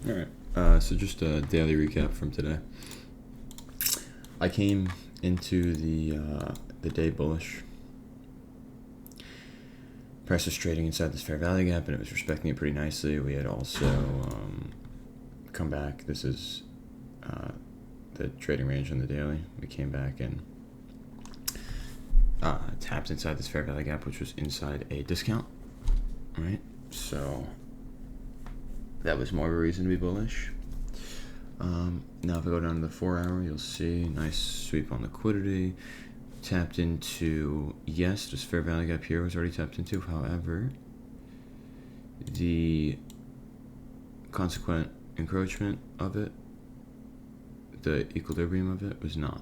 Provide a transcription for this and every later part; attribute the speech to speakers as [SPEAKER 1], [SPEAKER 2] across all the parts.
[SPEAKER 1] All right. So just a daily recap from today. I came into the day bullish. Price was trading inside this fair value gap, and it was respecting it pretty nicely. We had also come back. This is the trading range on the daily. We came back and tapped inside this fair value gap, which was inside a discount. All right. So that was more of a reason to be bullish. Now if I go down to the 4 hour, you'll see nice sweep on liquidity. Tapped into, yes, this fair value gap here was already tapped into. However, the consequent encroachment of it, the equilibrium of it, was not.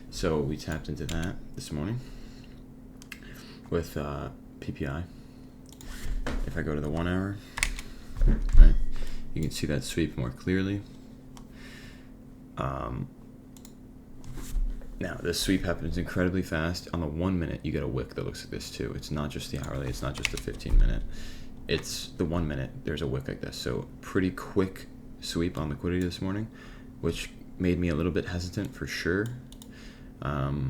[SPEAKER 1] So we tapped into that this morning with PPI. If I go to the 1 hour, right, you can see that sweep more clearly. Now, this sweep happens incredibly fast. On the 1 minute, you get a wick that looks like this too. It's not just the hourly, it's not just the 15 minute. It's the 1 minute, there's a wick like this. So pretty quick sweep on liquidity this morning, which made me a little bit hesitant for sure. Now,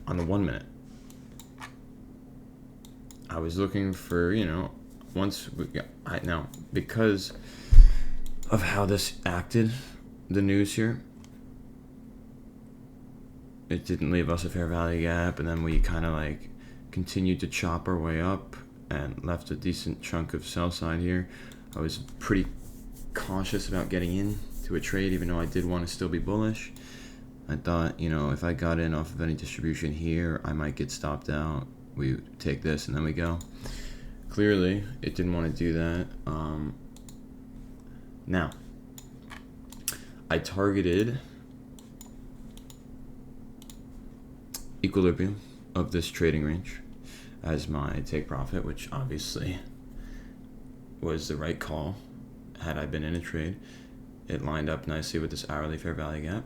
[SPEAKER 1] on the 1 minute, I was looking for, now, because of how this acted, the news here, it didn't leave us a fair value gap, and then we kind of like continued to chop our way up and left a decent chunk of sell side here. I was pretty cautious about getting into a trade, even though I did want to still be bullish. I thought, if I got in off of any distribution here, I might get stopped out. We take this and then we go. Clearly, it didn't want to do that. Now, I targeted equilibrium of this trading range as my take profit, which obviously was the right call. Had I been in a trade, it lined up nicely with this hourly fair value gap.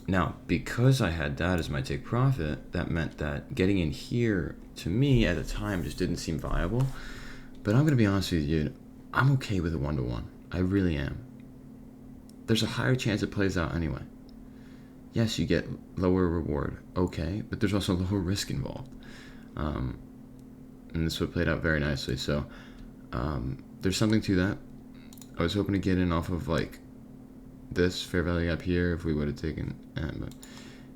[SPEAKER 1] Now, because I had that as my take profit, that meant that getting in here, to me, at the time, just didn't seem viable. But I'm going to be honest with you, I'm okay with a 1-to-1. I really am. There's a higher chance it plays out anyway. Yes, you get lower reward, okay, but there's also lower risk involved. And this would played out very nicely. So there's something to that. I was hoping to get in off of like this fair value gap here if we would have taken, but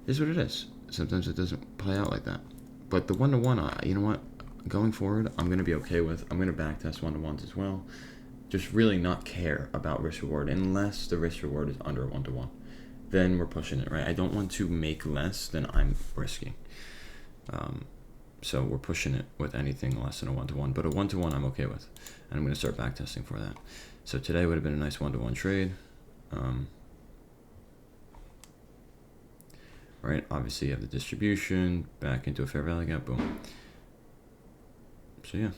[SPEAKER 1] it's what it is. Sometimes it doesn't play out like that. But the 1-to-1, you know what? Going forward, I'm going to be okay with. I'm going to backtest 1-to-1s as well. Just really not care about risk reward unless the risk reward is under 1-to-1. Then we're pushing it, right? I don't want to make less than I'm risking. So we're pushing it with anything less than a 1-to-1. But a 1-to-1 I'm okay with. And I'm going to start backtesting for that. So today would have been a nice 1-to-1 trade. Right? Obviously you have the distribution, back into a fair value gap, boom. So yeah.